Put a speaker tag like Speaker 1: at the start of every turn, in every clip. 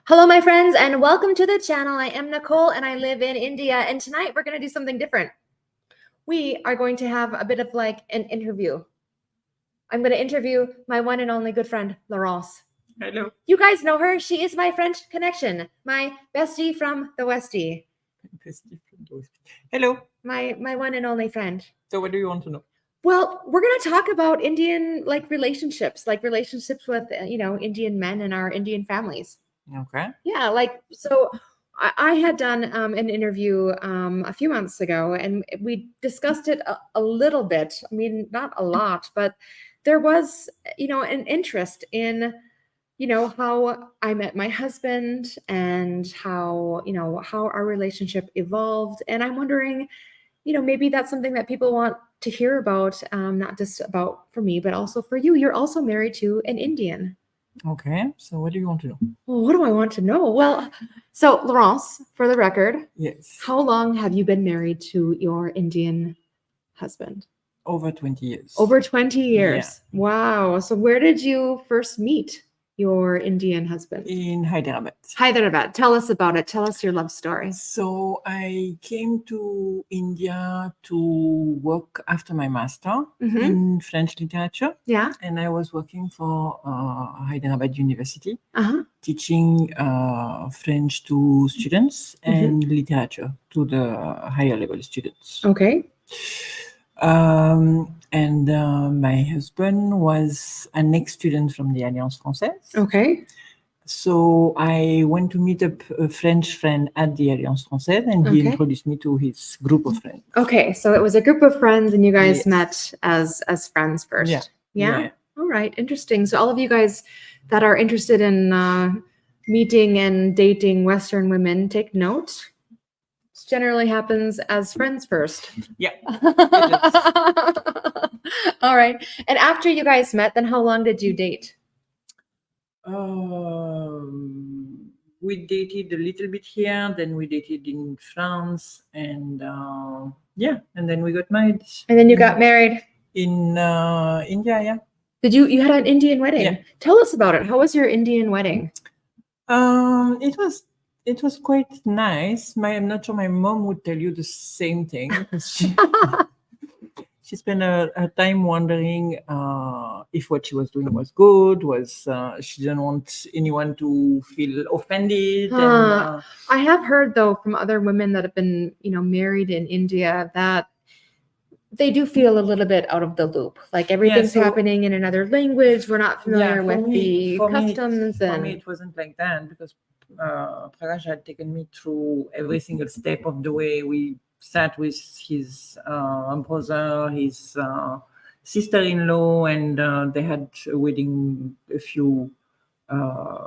Speaker 1: Hello, my friends, and welcome to the channel. I am Nicole, and I live in India. And tonight we're going to do something different. We are going to have a bit of like an interview. I'm going to interview my one and only good friend, Laurence.
Speaker 2: Hello.
Speaker 1: You guys know her. She is my French connection, my bestie from the Westie.
Speaker 2: Hello.
Speaker 1: My one and only friend.
Speaker 2: So what do you want to know?
Speaker 1: Well, we're going to talk about Indian relationships with, Indian men and our Indian families.
Speaker 2: Okay.
Speaker 1: Yeah, so I had done an interview a few months ago, and we discussed it a little bit. I mean, not a lot, but there was, an interest in, how I met my husband and how our relationship evolved. And I'm wondering, maybe that's something that people want to hear about, not just about for me, but also for you. You're also married to an Indian.
Speaker 2: Okay. So what do you want to know?
Speaker 1: Well, what do I want to know? Well, so Laurence, for the record,
Speaker 2: Yes.
Speaker 1: how long have you been married to your Indian husband?
Speaker 2: Over 20 years.
Speaker 1: Over 20 years. Yeah. Wow. So where did you first meet your Indian husband?
Speaker 2: In Hyderabad.
Speaker 1: Hyderabad. Tell us about it. Tell us your love story.
Speaker 2: So I came to India to work after my master in French literature.
Speaker 1: Yeah.
Speaker 2: And I was working for Hyderabad University, teaching French to students and literature to the higher level students.
Speaker 1: Okay.
Speaker 2: And my husband was an ex-student from the Alliance Française.
Speaker 1: Okay.
Speaker 2: So I went to meet up a French friend at the Alliance Française, and he introduced me to his group of friends.
Speaker 1: Okay, so it was a group of friends, and you guys met as friends first. Yeah. All right, interesting. So all of you guys that are interested in meeting and dating Western women, take note. This generally happens as friends first.
Speaker 2: Yeah.
Speaker 1: All right. And after you guys met, then how long did you date?
Speaker 2: We dated a little bit here, then we dated in France, and and then we got married.
Speaker 1: And then you got married
Speaker 2: in India, yeah.
Speaker 1: Did you had an Indian wedding?
Speaker 2: Yeah.
Speaker 1: Tell us about it. How was your Indian wedding?
Speaker 2: It was quite nice. I'm not sure my mom would tell you the same thing. She spent her time wondering if what she was doing was good. She didn't want anyone to feel offended. And,
Speaker 1: I have heard though from other women that have been married in India that they do feel a little bit out of the loop. Like everything's happening in another language. We're not familiar with the customs.
Speaker 2: For me, it wasn't like that because Prakash had taken me through every single step of the way. We sat with his brother, his sister-in-law, and they had a wedding a few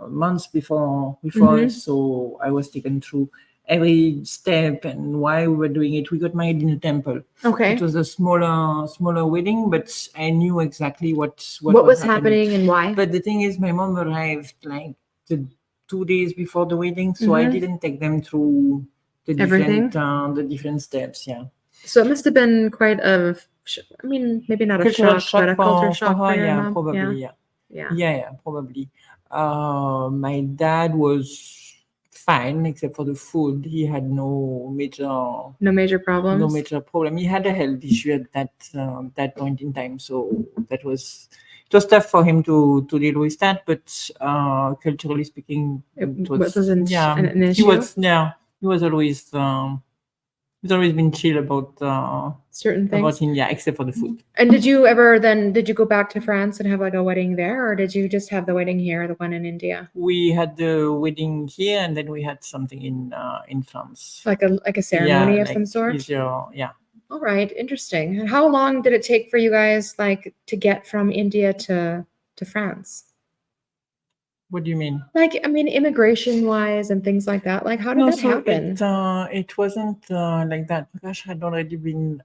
Speaker 2: months before us. So I was taken through every step and why we were doing it. We got married in a temple.
Speaker 1: Okay.
Speaker 2: It was a smaller wedding, but I knew exactly what
Speaker 1: was happening and why.
Speaker 2: But the thing is, my mom arrived like 2 days before the wedding, so I didn't take them through the different steps. Yeah.
Speaker 1: So it must have been quite maybe not a shock, but a culture shock for your mom.
Speaker 2: Probably. Yeah, probably. My dad was fine except for the food. He had no major
Speaker 1: problems.
Speaker 2: No major problem. He had a health issue at that point in time, so it was tough for him to deal with that. But culturally speaking, it
Speaker 1: wasn't an issue.
Speaker 2: He was always. He's always been chill about
Speaker 1: certain things
Speaker 2: about India, except for the food.
Speaker 1: And did you go back to France and have like a wedding there, or did you just have the wedding here, the one in India?
Speaker 2: We had the wedding here, and then we had something in France,
Speaker 1: like a ceremony of some sort.
Speaker 2: Yeah.
Speaker 1: All right, interesting. And how long did it take for you guys to get from India to France?
Speaker 2: What do you mean?
Speaker 1: Immigration-wise and things like that. Like, how did that happen?
Speaker 2: It wasn't like that. Prakash had already been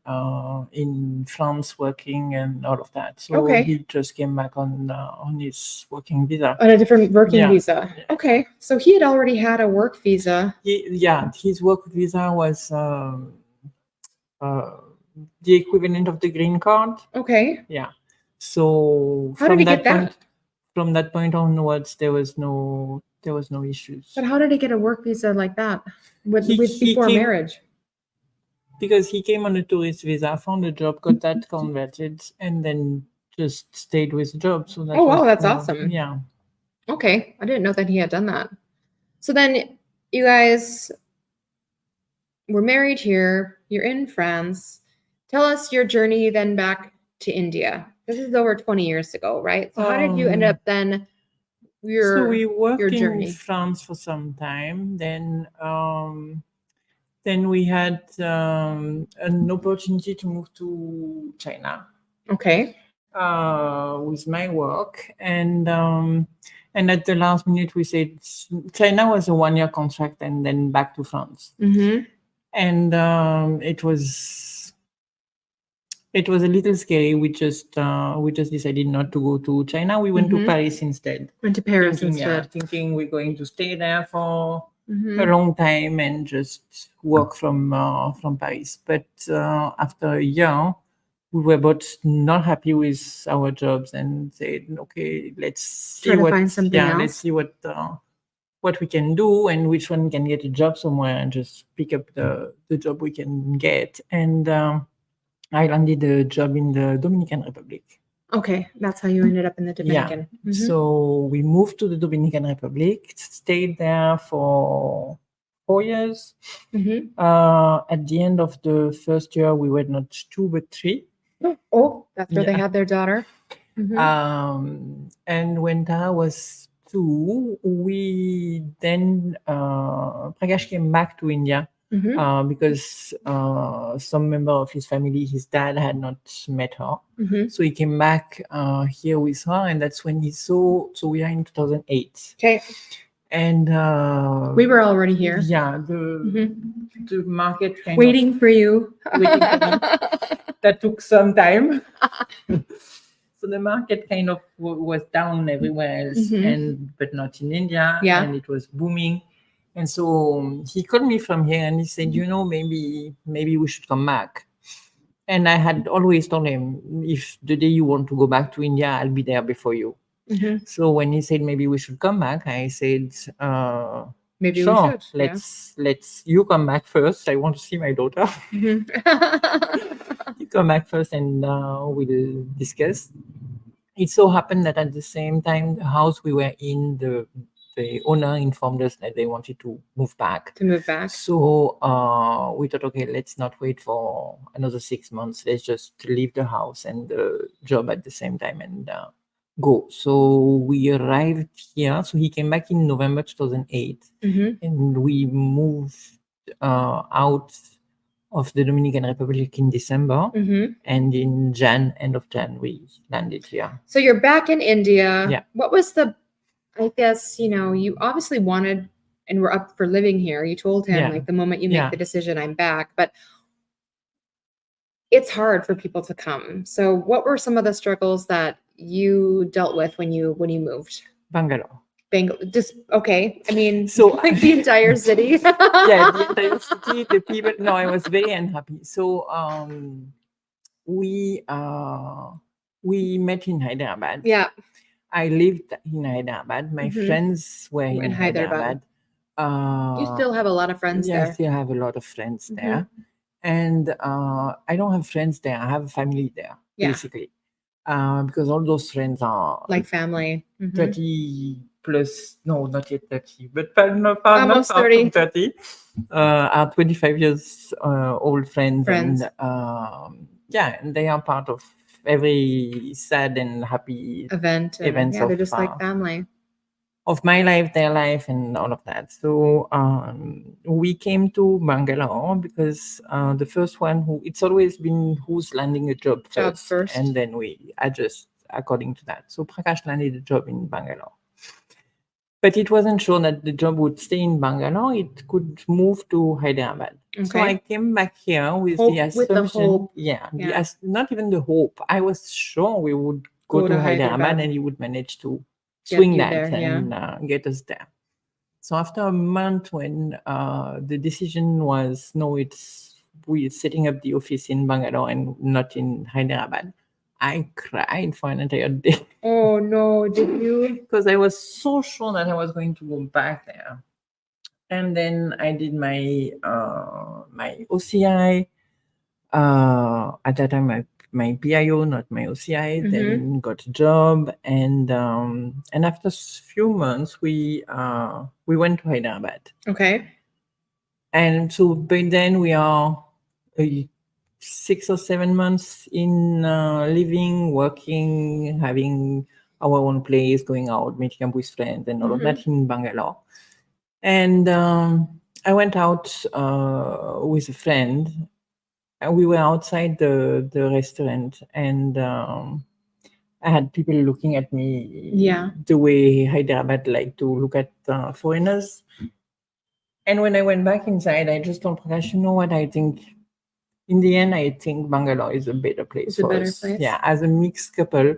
Speaker 2: in France working and all of that. So he just came back on his working visa.
Speaker 1: On a different working visa. Yeah. Okay. So he had already had a work visa.
Speaker 2: His work visa was the equivalent of the green card.
Speaker 1: Okay.
Speaker 2: Yeah. So
Speaker 1: How did he get that?
Speaker 2: From that point onwards, there was no issues.
Speaker 1: But how did he get a work visa like that
Speaker 2: He
Speaker 1: before
Speaker 2: came-
Speaker 1: marriage?
Speaker 2: Because he came on a tourist visa, found a job, got that converted, and then just stayed with the job. So that
Speaker 1: Oh, wow,
Speaker 2: was
Speaker 1: that's
Speaker 2: more-
Speaker 1: awesome.
Speaker 2: Yeah.
Speaker 1: Okay, I didn't know that he had done that. So then you guys were married here. You're in France. Tell us your journey then back to India. This is over 20 years ago, right? So how did you end up then
Speaker 2: So we
Speaker 1: your
Speaker 2: worked in
Speaker 1: journey?
Speaker 2: France for some time. Then we had an opportunity to move to China
Speaker 1: Okay.
Speaker 2: with my work, and at the last minute we said China was a 1-year contract, and then back to France.
Speaker 1: Mm-hmm.
Speaker 2: And it was a little scary. We just decided not to go to China. We went to Paris instead.
Speaker 1: Went to Paris
Speaker 2: Thinking we're going to stay there for
Speaker 1: Mm-hmm.
Speaker 2: a long time and just work from Paris. But after a year, we were both not happy with our jobs and said, okay, let's
Speaker 1: Try to find something else.
Speaker 2: let's see what we can do and which one can get a job somewhere, and just pick up the job we can get. And I landed a job in the Dominican Republic.
Speaker 1: Okay, that's how you ended up in the Dominican.
Speaker 2: Yeah. So we moved to the Dominican Republic, stayed there for 4 years. At the end of the first year, we were not 2 but 3.
Speaker 1: Oh, that's where they had their daughter.
Speaker 2: And when Tara was 2, we then Prakash came back to India. Because some member of his family, his dad, had not met her. So he came back here with her, and that's when he saw. So we are in 2008.
Speaker 1: Okay.
Speaker 2: And
Speaker 1: we were already here.
Speaker 2: Yeah, the market
Speaker 1: waiting for you.
Speaker 2: That took some time. So the market kind of was down everywhere else, but not in India.
Speaker 1: Yeah.
Speaker 2: And it was booming. And so he called me from here and he said, maybe we should come back. And I had always told him, if the day you want to go back to India, I'll be there before you. So when he said maybe we should come back, I said,
Speaker 1: maybe
Speaker 2: sure,
Speaker 1: we should.
Speaker 2: Let's you come back first. I want to see my daughter. You come back first and we'll discuss. It so happened that at the same time, the house we were in, the owner informed us that they wanted to move back. So we thought, okay, let's not wait for another 6 months. Let's just leave the house and the job at the same time and go. So we arrived here. So he came back in November 2008, and we moved out of the Dominican Republic in December, and in end of Jan, we landed here.
Speaker 1: So you're back in India.
Speaker 2: Yeah.
Speaker 1: What was I guess, you obviously wanted and were up for living here. You told him like the moment you make the decision, I'm back. But it's hard for people to come. So what were some of the struggles that you dealt with when you moved?
Speaker 2: Bangalore.
Speaker 1: Just okay. I mean,
Speaker 2: so
Speaker 1: like the entire city.
Speaker 2: Yeah, the entire city, the people. No, I was very unhappy. So we met in Hyderabad.
Speaker 1: Yeah.
Speaker 2: I lived in Hyderabad. My friends were in Hyderabad.
Speaker 1: You still have a lot of friends there.
Speaker 2: I still have a lot of friends there. And I don't have friends there. I have family there, basically. Because all those friends are
Speaker 1: like family.
Speaker 2: 30 plus, no, not yet 30, but not
Speaker 1: almost
Speaker 2: far
Speaker 1: 30.
Speaker 2: from 30. Are 25 years old friends. And and they are part of every sad and happy events.
Speaker 1: Yeah, they're just like family.
Speaker 2: Of my life, their life, and all of that. So we came to Bangalore because the first one it's always been who's landing a job first. And then we adjust according to that. So Prakash landed a job in Bangalore. But it wasn't sure that the job would stay in Bangalore. It could move to Hyderabad. Okay. So I came back here with the assumption. Not even the hope. I was sure we would go to Hyderabad and he would manage to swing that and get us there. So after a month, when the decision was, no, it's we setting up the office in Bangalore and not in Hyderabad, I cried for an entire day
Speaker 1: Oh no, did you?
Speaker 2: because I was so sure that I was going to go back there. And then I did my my OCI. At that time, my PIO, not my OCI. Then got a job, and after few months, we went to Hyderabad.
Speaker 1: Okay.
Speaker 2: And so by then we are 6 or 7 months in living, working, having our own place, going out, meeting up with friends, and all of that in Bangalore. And I went out with a friend. And we were outside the restaurant, and I had people looking at me the way Hyderabad like to look at foreigners. And when I went back inside, I just told Prakash, you know what? I think in the end, I think Bangalore is a better place for us.
Speaker 1: Place.
Speaker 2: Yeah, as a mixed couple,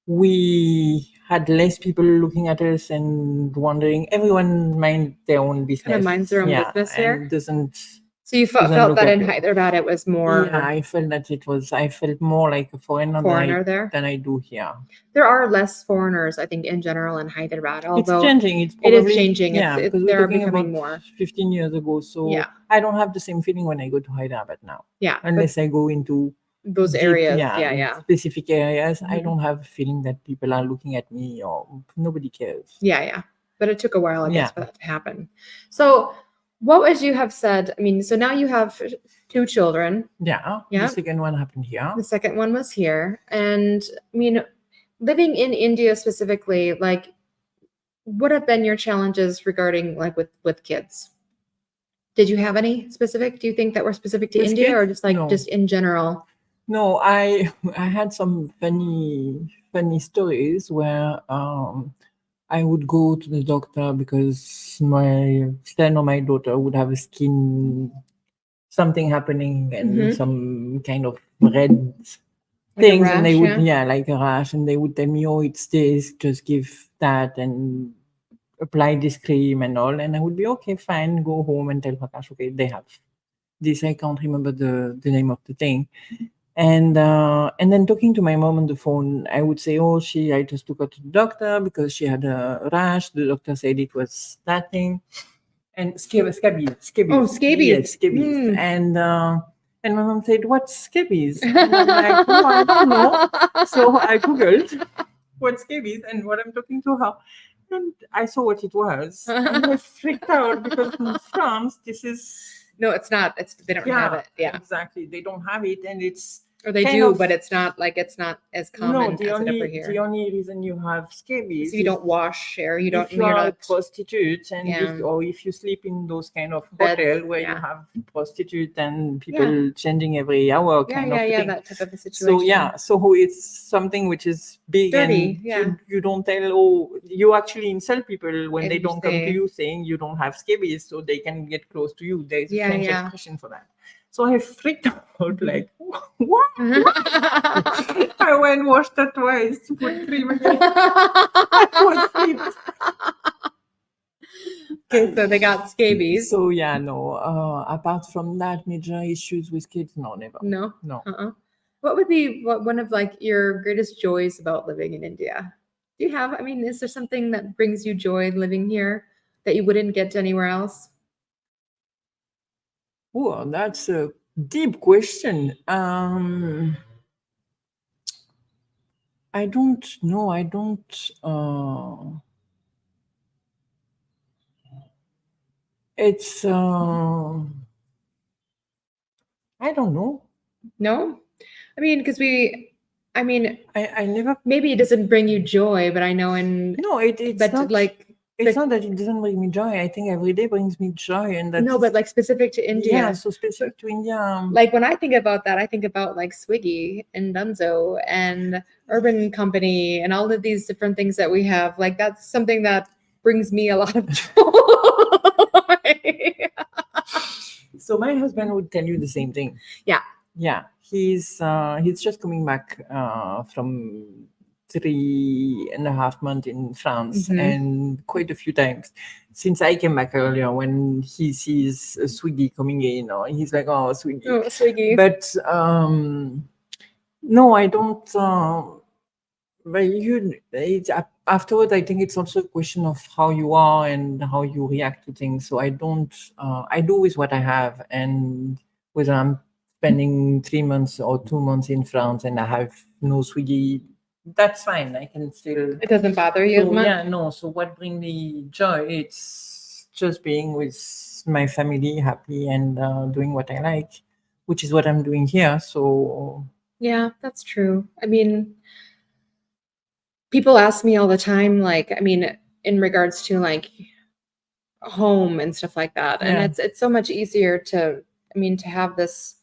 Speaker 2: we had less people looking at us and wondering. Everyone mind their own business.
Speaker 1: Kind of minds their own business here.
Speaker 2: And doesn't.
Speaker 1: So you felt that in Hyderabad it was more.
Speaker 2: Yeah, I felt that it was. I felt more like a foreigner
Speaker 1: there
Speaker 2: than I do here.
Speaker 1: There are less foreigners, I think, in general in Hyderabad. Although
Speaker 2: it's changing. It's
Speaker 1: probably, it is changing.
Speaker 2: Yeah, because
Speaker 1: there
Speaker 2: we're
Speaker 1: are
Speaker 2: talking
Speaker 1: becoming
Speaker 2: about
Speaker 1: more.
Speaker 2: 15 years ago. So
Speaker 1: yeah.
Speaker 2: I don't have the same feeling when I go to Hyderabad now.
Speaker 1: Yeah.
Speaker 2: Unless I go into
Speaker 1: those
Speaker 2: deep,
Speaker 1: areas.
Speaker 2: Specific areas. I don't have a feeling that people are looking at me or nobody cares.
Speaker 1: Yeah. But it took a while, I guess, for that to happen. So what would you have said? I mean, so now you have 2 children.
Speaker 2: Yeah. The second one happened here.
Speaker 1: The second one was here. And I mean, living in India specifically, like, what have been your challenges regarding like with kids? Did you have any specific? Do you think that were specific to India or just like just in general?
Speaker 2: No, I had some funny stories where I would go to the doctor because my son or my daughter would have a skin something happening and some kind of red things,
Speaker 1: rash,
Speaker 2: and they would like a rash, and they would tell me, oh, it's this, just give that and apply this cream and all, and I would be okay, fine, go home and tell Prakash, okay, they have this, I can't remember the name of the thing. And then talking to my mom on the phone, I would say, oh, I just took her to the doctor because she had a rash. The doctor said it was that thing. And scabies.
Speaker 1: Oh, scabies.
Speaker 2: Yes, scabies. And my mom said, what's scabies? And I'm like, no, I don't know. So I Googled what's scabies and what I'm talking to her. And I saw what it was. And I freaked out because in France, this is...
Speaker 1: No, it's not. They don't have it. Yeah,
Speaker 2: exactly. They don't have it, and it's
Speaker 1: or they do, but it's not as common as it over here.
Speaker 2: The only reason you have scabies,
Speaker 1: so you don't wash, or you don't.
Speaker 2: If you are a prostitute, and or if you sleep in those kind of hotel where you have prostitute and people changing every hour, kind of thing.
Speaker 1: That type of a situation.
Speaker 2: So it's something which is big,
Speaker 1: dirty,
Speaker 2: and you don't tell. Oh, you actually insult people when they don't come to you saying you don't have scabies, so they can get close to you. There's a French expression for that. So I freaked out, like, what? I went and washed it twice, put cream again. I was flipped.
Speaker 1: Okay, so they got scabies.
Speaker 2: So apart from that, major issues with kids, no, never.
Speaker 1: No. What would be one of like your greatest joys about living in India? Do you have? I mean, is there something that brings you joy living here that you wouldn't get anywhere else?
Speaker 2: Oh, that's a deep question. I don't know. I don't. It's. I don't know.
Speaker 1: No, I mean, because I
Speaker 2: never.
Speaker 1: Maybe it doesn't bring you joy, but I know
Speaker 2: it's not like. It's not that it doesn't bring me joy. I think every day brings me joy, and that's...
Speaker 1: No, but like specific to India.
Speaker 2: Yeah, so specific to India.
Speaker 1: Like when I think about that, I think about like Swiggy and Dunzo and Urban Company and all of these different things that we have. Like that's something that brings me a lot of joy.
Speaker 2: So my husband would tell you the same thing.
Speaker 1: Yeah.
Speaker 2: Yeah, he's just coming back from 3.5 months in France,
Speaker 1: Mhm.
Speaker 2: and quite a few times since I came back earlier. When he sees a Swiggy coming in, or he's like, "Oh, Swiggy."
Speaker 1: Oh, Swiggy.
Speaker 2: But no, I don't. But afterwards, I think it's also a question of how you are and how you react to things. So I don't. I do with what I have, and whether I'm spending 3 months or 2 months in France and I have no Swiggy, that's fine. I can still.
Speaker 1: It doesn't bother you as
Speaker 2: So
Speaker 1: much.
Speaker 2: yeah, no. So what brings me joy? It's just being with my family, happy, and doing what I like, which is what I'm doing here. So
Speaker 1: Yeah, that's true. I mean, people ask me all the time, like, I mean, in regards to like home and stuff like that. And
Speaker 2: Yeah.
Speaker 1: it's so much easier to, I mean, to have this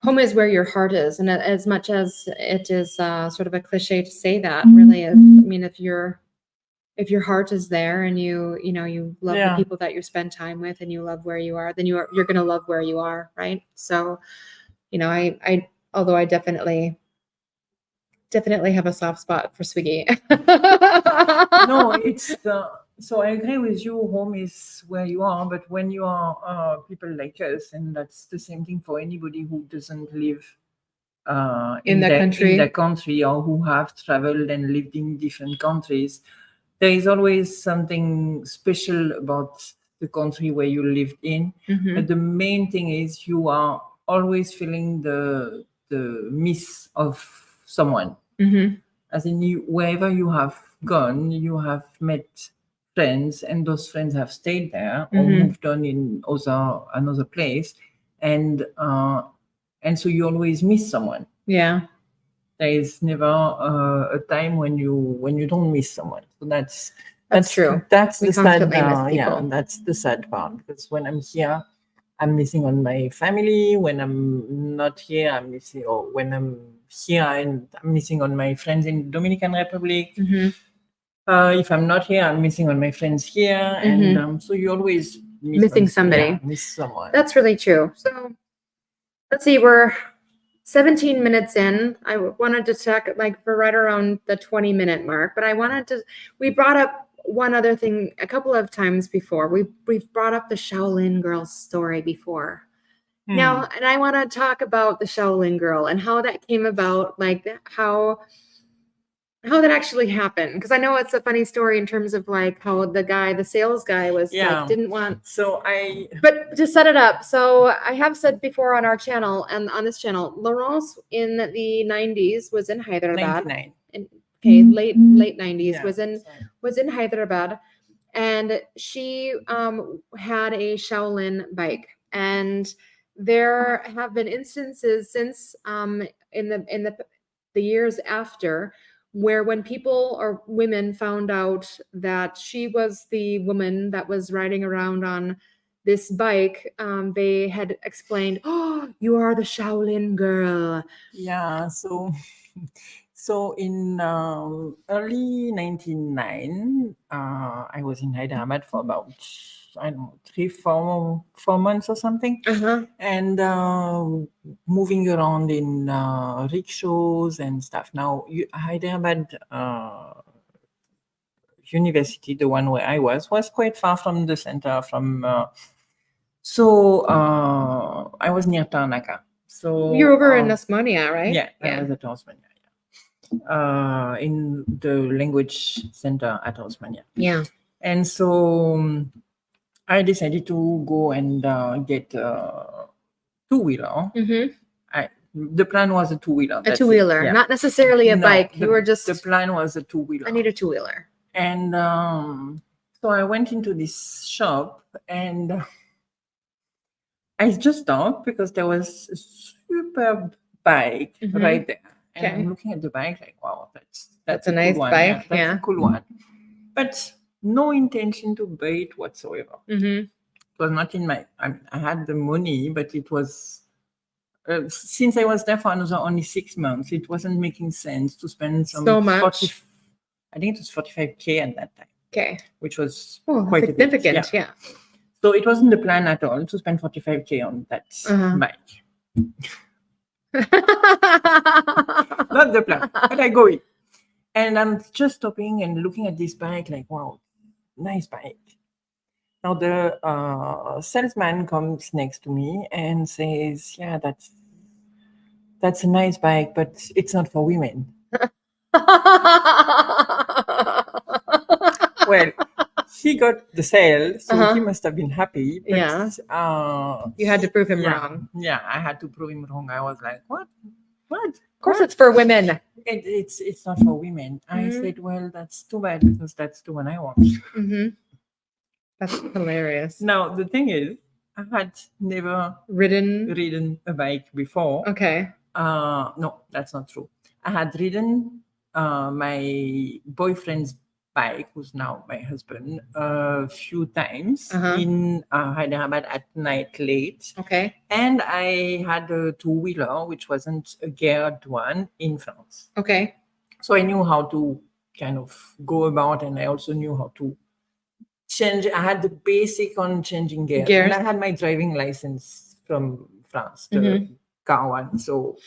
Speaker 1: home is where your heart is. And as much as it is sort of a cliche to say that, really is. I mean, if your heart is there and you know you love the
Speaker 2: Yeah.
Speaker 1: people that you spend time with and you love where you are, then you're gonna love where you are, right? So, you know, I although I definitely have a soft spot for Swiggy.
Speaker 2: No, it's so I agree with you. Home is where you are, but when you are people like us, and that's the same thing for anybody who doesn't live
Speaker 1: In the country.
Speaker 2: in the country, or who have traveled and lived in different countries. There is always something special about the country where you lived in.
Speaker 1: Mhm.
Speaker 2: But the main thing is you are always feeling the miss of someone.
Speaker 1: Mhm.
Speaker 2: As in, wherever you have gone, you have met friends, and those friends have stayed there or
Speaker 1: Mhm.
Speaker 2: moved on in another place, and so you always miss someone.
Speaker 1: Yeah.
Speaker 2: There is never a time when you don't miss someone. So that's
Speaker 1: true.
Speaker 2: That's
Speaker 1: We
Speaker 2: the sad
Speaker 1: constantly miss
Speaker 2: yeah,
Speaker 1: people.
Speaker 2: that's the sad part, because when I'm here, I'm missing on my family. When I'm not here, I'm missing, or when I'm here and I'm missing on my friends in Dominican Republic.
Speaker 1: Mhm.
Speaker 2: If I'm not here, I'm missing on my friends here, and so you always
Speaker 1: Missing somebody.
Speaker 2: miss someone.
Speaker 1: That's really true. So let's see, we're 17 minutes in. I wanted to talk like for right around the 20-minute mark, but we brought up one other thing a couple of times before. We've brought up the Shaolin Girl story before. Now, and I want to talk about the Shaolin Girl and how that came about, like how that actually happened, because I know it's a funny story in terms of like how the sales guy was like didn't want.
Speaker 2: So
Speaker 1: But to set it up, so I have said before on our channel and on this channel, Laurence in the 90s was in Hyderabad.
Speaker 2: 99.
Speaker 1: Okay, late 90s
Speaker 2: Yeah,
Speaker 1: was in Hyderabad, and she had a Shaolin bike, and there have been instances since in the years after, where when people or women found out that she was the woman that was riding around on this bike, they had explained, "Oh, you are the Shaolin Girl."
Speaker 2: Yeah, so in early 99, I was in Hyderabad for about, I don't know, 4 months or something,
Speaker 1: Uh-huh.
Speaker 2: and moving around in rickshaws and stuff. Now, Hyderabad University, the one where I was quite far from the center. I was near Tarnaka. So
Speaker 1: You're over in Osmania, right?
Speaker 2: Yeah, I was at Osmania. In the language center at Osmania.
Speaker 1: Yeah.
Speaker 2: And so I decided to go and get a two-wheeler.
Speaker 1: Mm-hmm.
Speaker 2: The plan was a two-wheeler.
Speaker 1: A two-wheeler,
Speaker 2: Yeah.
Speaker 1: not necessarily a
Speaker 2: No,
Speaker 1: bike. You were just,
Speaker 2: the plan was a two-wheeler.
Speaker 1: I need a two-wheeler.
Speaker 2: And so I went into this shop, and I just stopped because there was a superb bike right there. And I'm looking at the bike like, wow, that's a
Speaker 1: nice
Speaker 2: cool one.
Speaker 1: bike.
Speaker 2: Yeah, that's a cool one. But no intention to buy it whatsoever.
Speaker 1: Mm-hmm.
Speaker 2: It was not in my, I had the money, but it was, since I was there for another only 6 months, it wasn't making sense to spend
Speaker 1: So much.
Speaker 2: I think it was 45K at that time.
Speaker 1: Okay.
Speaker 2: Which was
Speaker 1: quite significant. Yeah.
Speaker 2: So it wasn't the plan at all to spend 45K on that bike. Not the plan, but I go in. And I'm just stopping and looking at this bike like, wow, nice bike. Now the salesman comes next to me and says, yeah, that's a nice bike, but it's not for women. Well, he got the sale, so he must have been happy. But,
Speaker 1: Yeah. You had to prove him
Speaker 2: yeah,
Speaker 1: wrong.
Speaker 2: Yeah, I had to prove him wrong. I was like, what? What?
Speaker 1: Of course, it's for women.
Speaker 2: It's not for women. I said, well, that's too bad because that's the one I want.
Speaker 1: That's hilarious.
Speaker 2: Now, the thing is, I had never ridden a bike before.
Speaker 1: Okay.
Speaker 2: No, that's not true. I had ridden my boyfriend's bike, who's now my husband, a few times in Hyderabad at night late.
Speaker 1: Okay.
Speaker 2: And I had a two-wheeler, which wasn't a geared one, in France.
Speaker 1: Okay.
Speaker 2: So I knew how to kind of go about, and I also knew how to change. I had the basic on changing gears. And I had my driving license from France, the car one. So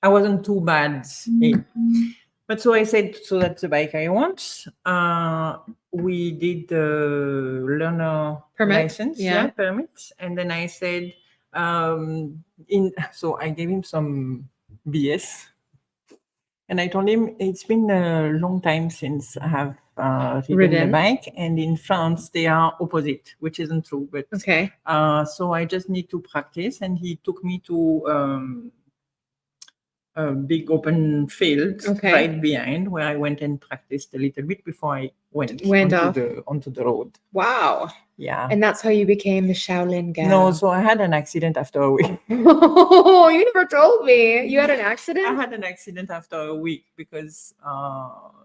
Speaker 2: I wasn't too bad in. But so I said, so that's the bike I want. We did the learner license, permit. And then I said, so I gave him some BS. And I told him it's been a long time since I have ridden the bike, and in France they are opposite, which isn't true. But so I just need to practice, and he took me to a big open field right behind, where I went and practiced a little bit before I went onto the road.
Speaker 1: Wow.
Speaker 2: Yeah.
Speaker 1: And that's how you became the Shaolin Girl.
Speaker 2: No, so I had an accident after a week.
Speaker 1: Oh, you never told me. You had an accident?
Speaker 2: I had an accident after a week because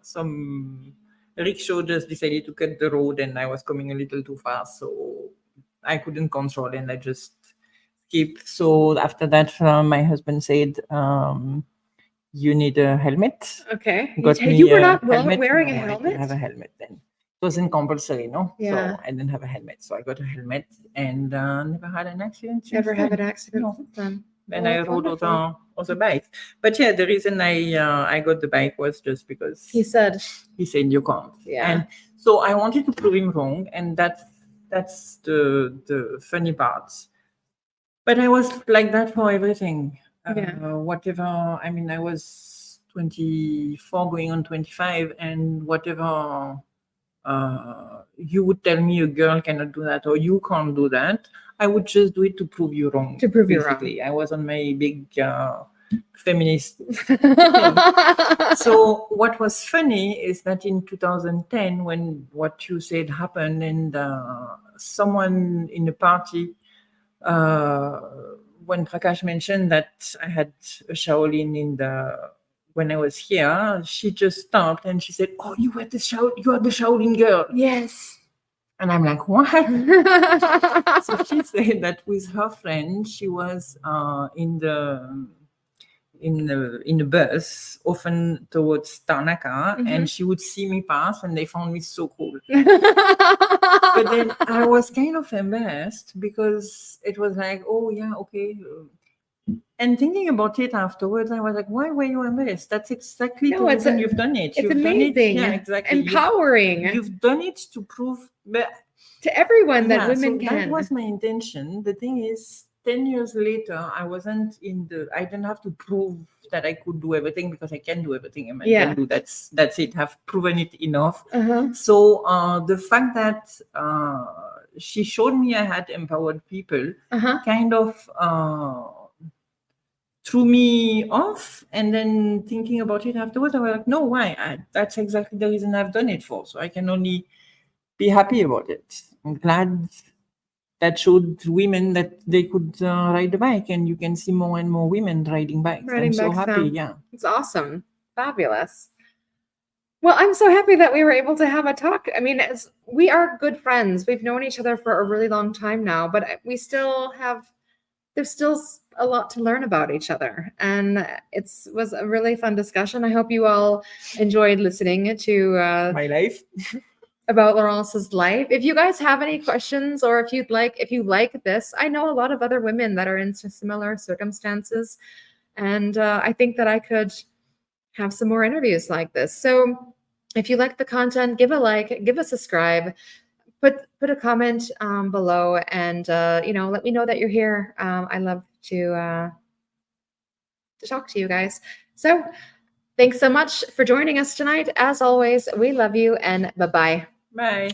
Speaker 2: some rickshaw just decided to cut the road, and I was coming a little too fast, so I couldn't control, and I just skipped. So after that, my husband said, you need a helmet.
Speaker 1: Okay. You were not wearing a helmet?
Speaker 2: I didn't have a helmet then. It wasn't compulsory, no?
Speaker 1: Yeah.
Speaker 2: So I didn't have a helmet. So I got a helmet and never had an accident.
Speaker 1: Never had an accident since then.
Speaker 2: Then I rode other bikes. But yeah, the reason I got the bike was just because
Speaker 1: he said
Speaker 2: you can't.
Speaker 1: Yeah.
Speaker 2: And so I wanted to prove him wrong, and that's the funny part. But I was like that for everything. Whatever. I mean, I was 24 going on 25, and whatever you would tell me a girl cannot do that or you can't do that, I would just do it to prove you wrong.
Speaker 1: To prove you wrong.
Speaker 2: I was on my big feminist thing. So what was funny is that in 2010, when what you said happened, and someone in a party, when Prakash mentioned that I had a Shaolin when I was here, she just stopped and she said, "Oh, you are the Shaolin girl."
Speaker 1: Yes.
Speaker 2: And I'm like, what? So she said that with her friend, she was in the bus, often towards Tarnaca, and she would see me pass, and they found me so cool. But then I was kind of embarrassed because it was like, oh yeah, okay. And thinking about it afterwards, I was like, why were you embarrassed? That's exactly the reason you've done it.
Speaker 1: It's amazing.
Speaker 2: Yeah, exactly.
Speaker 1: Empowering.
Speaker 2: You've done it to prove
Speaker 1: to everyone that women can.
Speaker 2: That was my intention. The thing is, 10 years later, I didn't have to prove that I could do everything, because I can do everything. I can do that's it. I've proven it enough. So the fact that she showed me I had empowered people kind of threw me off, and then thinking about it afterwards, I was like, no, why? That's exactly the reason I've done it for. So I can only be happy about it. I'm glad that showed women that they could ride the bike, and you can see more and more women riding bikes. I'm so happy. Yeah,
Speaker 1: it's awesome. Fabulous. Well, I'm so happy that we were able to have a talk. I mean, we are good friends. We've known each other for a really long time now, but there's still a lot to learn about each other. And it was a really fun discussion. I hope you all enjoyed listening to
Speaker 2: my life.
Speaker 1: About Laurence's life. If you guys have any questions, or if you like this, I know a lot of other women that are in similar circumstances, and I think that I could have some more interviews like this. So if you like the content, give a like, give a subscribe, put a comment below, and let me know that you're here. I love to talk to you guys. So thanks so much for joining us tonight. As always, we love you, and bye-bye.
Speaker 2: Bye.